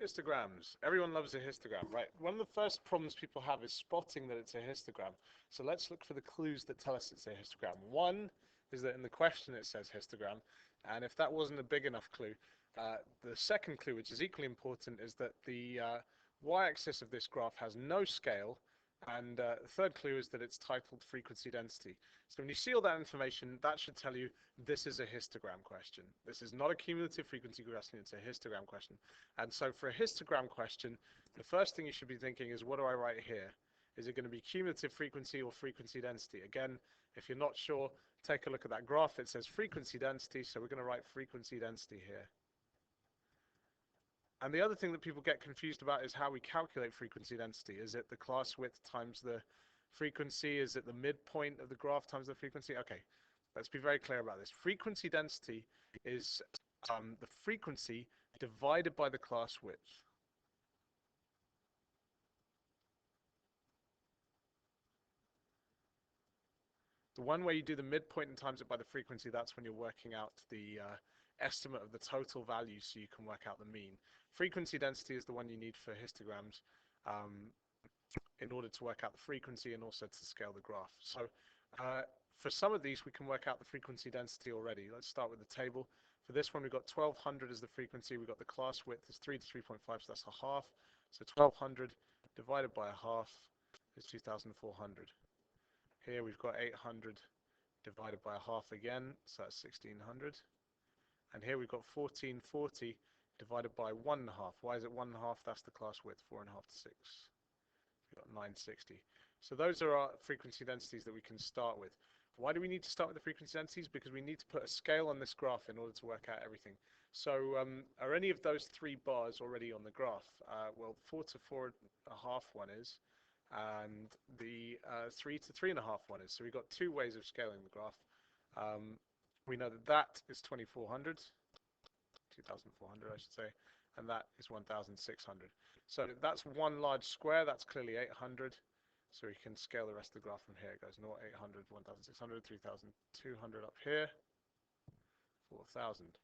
Histograms. Everyone loves a histogram, right? One of the first problems people have is spotting that it's a histogram. So let's look for the clues that tell us it's a histogram. One is that in the question it says histogram, and if that wasn't a big enough clue, the second clue, which is equally important, is that the y-axis of this graph has no scale, and the third clue is that it's titled frequency density. So when you see all that information, that should tell you this is a histogram question. This is not a cumulative frequency question, it's a histogram question. And so for a histogram question, the first thing you should be thinking is, what do I write here? Is it going to be cumulative frequency or frequency density? Again, if you're not sure, take a look at that graph. It says frequency density, so we're going to write frequency density here. And the other thing that people get confused about is how we calculate frequency density. Is it the class width times the frequency? Is it the midpoint of the graph times the frequency? Okay, let's be very clear about this. Frequency density is the frequency divided by the class width. The one way you do the midpoint and times it by the frequency, that's when you're working out the estimate of the total value so you can work out the mean. Frequency density is the one you need for histograms in order to work out the frequency and also to scale the graph. So for some of these, we can work out the frequency density already. Let's start with the table. For this one, we've got 1200 as the frequency. We've got the class width is 3 to 3.5, so that's a half. So 1200 divided by a half is 2400. Here we've got 800 divided by a half again, so that's 1600. And here we've got 1440 divided by 1 half. Why is it 1 half? That's the class width, 4.5 to 6. We've got 960. So those are our frequency densities that we can start with. Why do we need to start with the frequency densities? Because we need to put a scale on this graph in order to work out everything. So are any of those 3 bars already on the graph? Well, 4 to 4.5 one is, and the 3 to 3.5 one is. So we've got 2 ways of scaling the graph. We know that that is 2400, 2400 I should say, and that is 1600. So that's one large square, that's clearly 800. So we can scale the rest of the graph from here. It goes 0, 800, 1600, 3200 up here, 4000.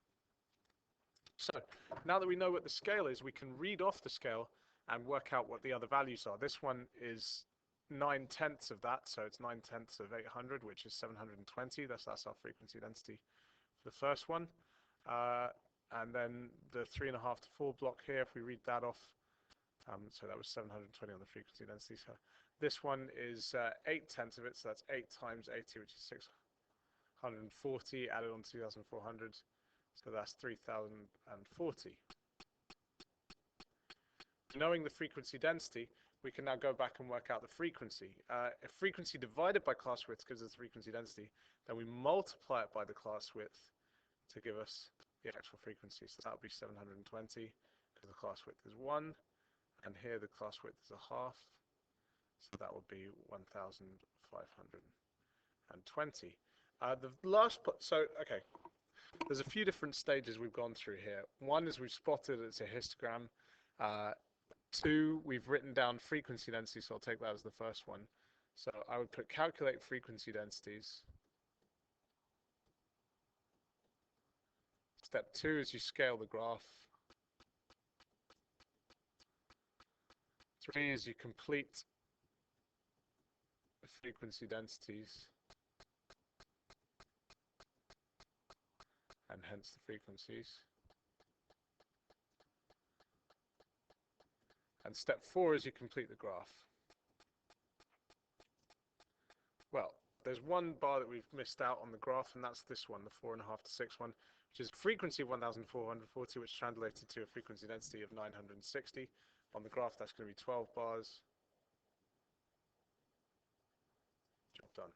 So now that we know what the scale is, we can read off the scale and work out what the other values are. This one is 9/10 of that, so it's 9/10 of 800, which is 720. That's our frequency density for the first one. And then the 3.5 to 4 block here, if we read that off, so that was 720 on the frequency density. So this one is 8/10 of it, so that's 8 times 80, which is 640, added on 2400, so that's 3040. Knowing the frequency density, we can now go back and work out the frequency. If frequency divided by class width gives us the frequency density, then we multiply it by the class width to give us the actual frequency. So that would be 720, because the class width is 1, and here the class width is a half, so that would be 1520. The last, okay, there's a few different stages we've gone through here. One is we've spotted it's a histogram. 2, we've written down frequency density, so I'll take that as the first one. So I would put calculate frequency densities. Step 2 is you scale the graph. 3 is you complete the frequency densities, and hence the frequencies. And step 4 is you complete the graph. Well, there's one bar that we've missed out on the graph, and that's this one, the 4.5 to 6 one, which is frequency of 1440, which translated to a frequency density of 960. On the graph, that's going to be 12 bars. Job done.